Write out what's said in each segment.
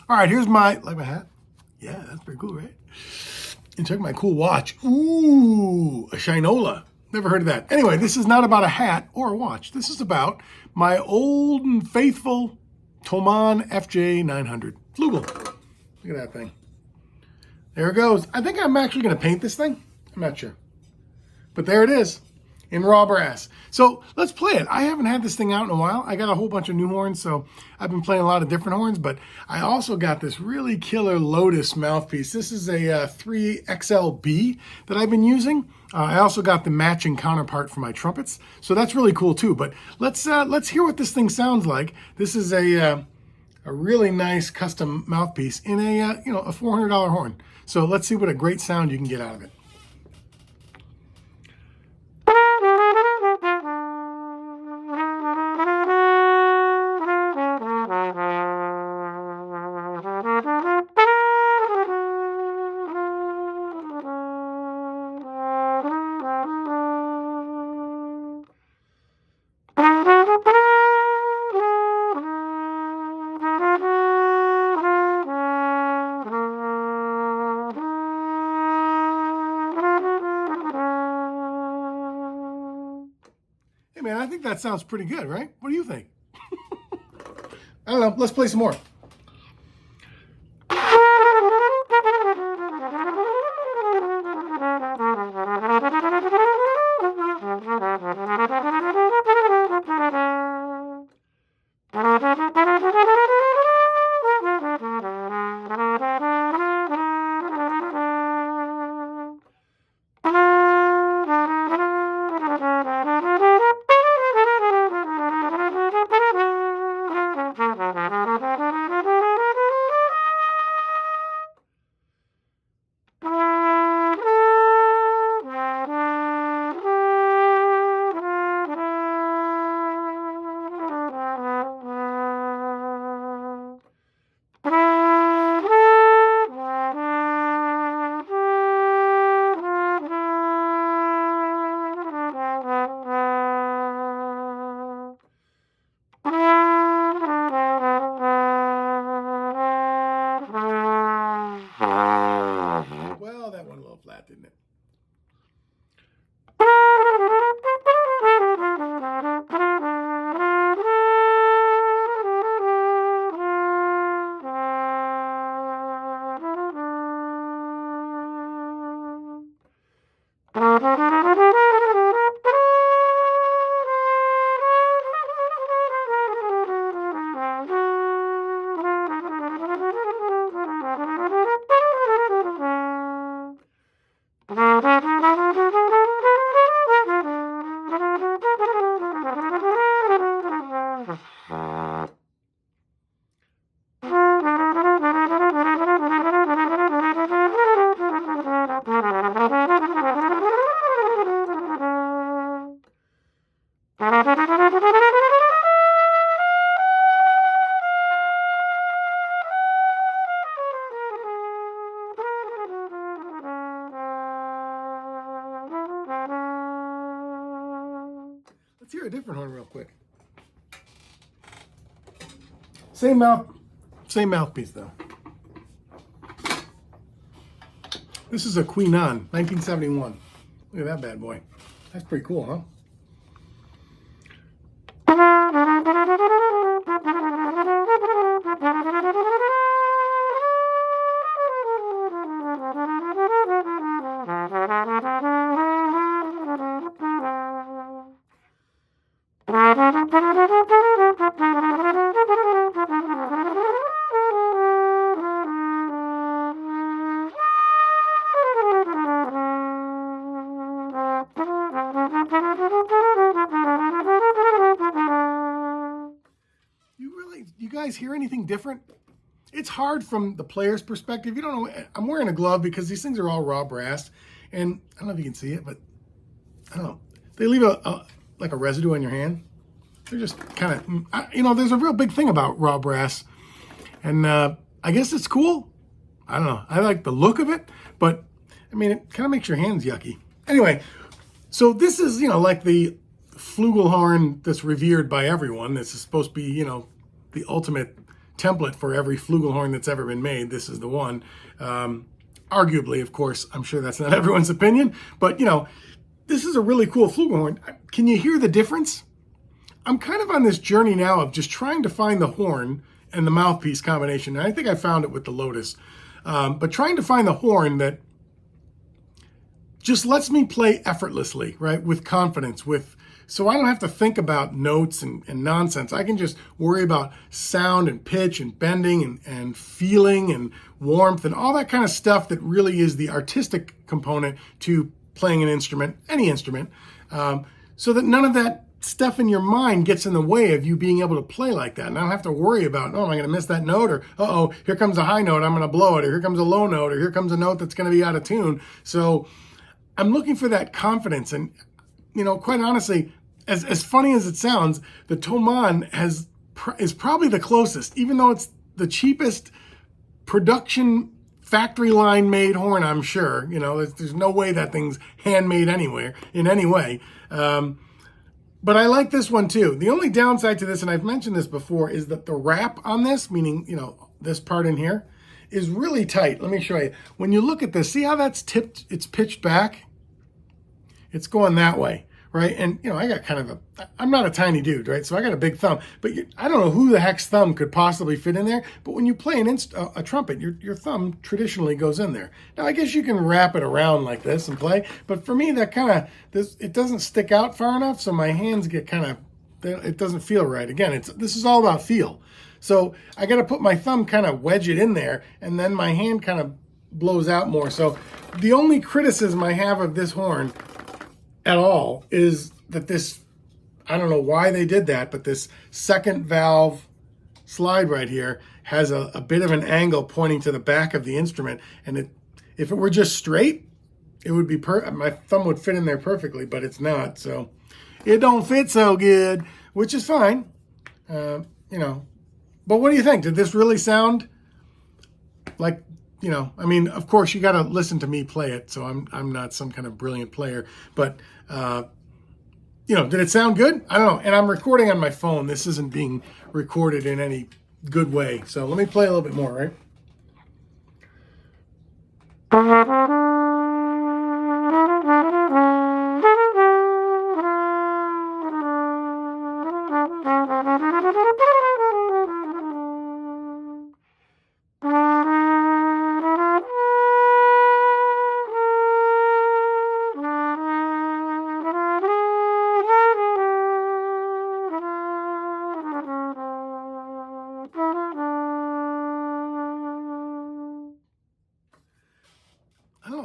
All right, here's my, like my hat? Yeah, that's pretty cool, right? And check my cool watch. Ooh, a Shinola. Never heard of that. Anyway, this is not about a hat or a watch. This is about my old and faithful Toman FJ-900 Flugel. Look at that thing. There it goes. I think I'm actually going to paint this thing. I'm not sure. But there it is in raw brass. So let's play it. I haven't had this thing out in a while. I got a whole bunch of new horns, so I've been playing a lot of different horns, but I also got this really killer Lotus mouthpiece. This is a FL3XLB that I've been using. I also got the matching counterpart for my trumpets, so that's really cool too. But let's hear what this thing sounds like. This is a really nice custom mouthpiece in a a $400 horn. So let's see what a great sound you can get out of it. Hey man, I think that sounds pretty good, right? What do you think? I don't know, let's play some more. Well, that went a little flat, didn't it? Let's hear a different horn real quick. Same mouthpiece though. This is a Couesnon, 1971. Look at that bad boy. That's pretty cool, huh? You guys hear anything different? It's hard from the player's perspective. You don't know. I'm wearing a glove because these things are all raw brass, and I don't know if you can see it, but I don't know. They leave like a residue on your hand. They're just kind of, there's a real big thing about raw brass, and I guess it's cool. I don't know. I like the look of it, but I mean, it kind of makes your hands yucky. Anyway, so this is, like the flugelhorn that's revered by everyone. This is supposed to be, the ultimate template for every flugelhorn that's ever been made. This is the one. Arguably, of course, I'm sure that's not everyone's opinion, but you know, this is a really cool flugelhorn. Can you hear the difference? I'm kind of on this journey now of just trying to find the horn and the mouthpiece combination. And I think I found it with the Lotus, but trying to find the horn that just lets me play effortlessly, right? With confidence, so I don't have to think about notes and nonsense. I can just worry about sound and pitch and bending and feeling and warmth and all that kind of stuff that really is the artistic component to playing an instrument, any instrument, so that none of that stuff in your mind gets in the way of you being able to play like that. And I don't have to worry about, oh, am I going to miss that note? Or, uh-oh, here comes a high note, I'm going to blow it. Or here comes a low note, or here comes a note that's going to be out of tune. So I'm looking for that confidence. And, you know, quite honestly, as funny as it sounds, the Thomann is probably the closest, even though it's the cheapest production factory line made horn, I'm sure. You know, there's no way that thing's handmade anywhere, in any way. But I like this one too. The only downside to this, and I've mentioned this before, is that the wrap on this, meaning, you know, this part in here, is really tight. Let me show you. When you look at this, see how that's tipped, it's pitched back? It's going that way, right? And, you know, I got kind of I'm not a tiny dude, right? So I got a big thumb, but I don't know who the heck's thumb could possibly fit in there. But when you play a trumpet, your thumb traditionally goes in there. Now, I guess you can wrap it around like this and play, but for me, that kind of, it doesn't stick out far enough, so my hands get kind of, it doesn't feel right. Again, this is all about feel. So I got to put my thumb, kind of wedge it in there, and then my hand kind of blows out more. So the only criticism I have of this horn at all is that this, I don't know why they did that, but this second valve slide right here has a bit of an angle pointing to the back of the instrument. And if it were just straight, it would be my thumb would fit in there perfectly, but it's not. So it don't fit so good, which is fine. You know, but what do you think? Did this really sound like, you know, I mean, of course you got to listen to me play it. So I'm not some kind of brilliant player, but, you know, did it sound good? I don't know. And I'm recording on my phone. This isn't being recorded in any good way. So let me play a little bit more, right?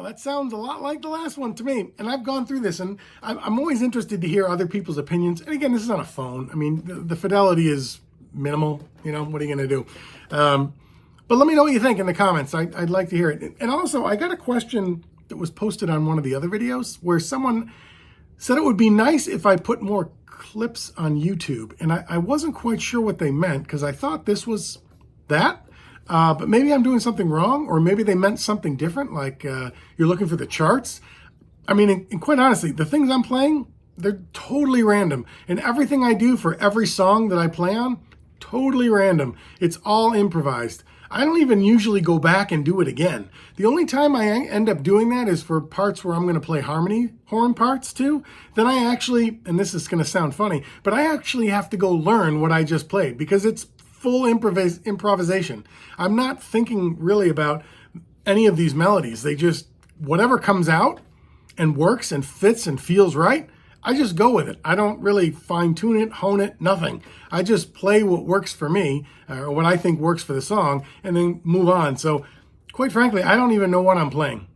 That sounds a lot like the last one to me. And I've gone through this, and I'm always interested to hear other people's opinions. And again, this is on a phone. I mean, the fidelity is minimal. You know, what are you going to do? But let me know what you think in the comments. I'd like to hear it. And also, I got a question that was posted on one of the other videos where someone said it would be nice if I put more clips on YouTube. And I wasn't quite sure what they meant, because I thought this was that. But maybe I'm doing something wrong, or maybe they meant something different, like you're looking for the charts. I mean, and quite honestly, the things I'm playing, they're totally random. And everything I do for every song that I play on, totally random. It's all improvised. I don't even usually go back and do it again. The only time I end up doing that is for parts where I'm going to play harmony horn parts too. Then I actually, and this is going to sound funny, but I actually have to go learn what I just played, because it's full improvisation. I'm not thinking really about any of these melodies. They just, whatever comes out and works and fits and feels right, I just go with it. I don't really fine tune it, hone it, nothing. I just play what works for me, or what I think works for the song, and then move on. So quite frankly, I don't even know what I'm playing.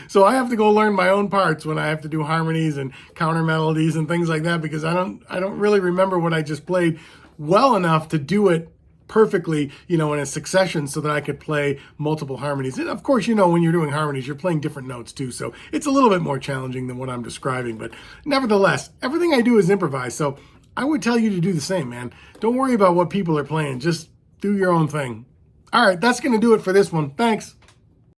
So I have to go learn my own parts when I have to do harmonies and counter melodies and things like that, because I don't really remember what I just played well enough to do it perfectly, you know, in a succession, so that I could play multiple harmonies. And of course, you know, when you're doing harmonies, you're playing different notes too. So it's a little bit more challenging than what I'm describing, but nevertheless, everything I do is improvised. So I would tell you to do the same, man. Don't worry about what people are playing. Just do your own thing. All right, that's going to do it for this one. Thanks.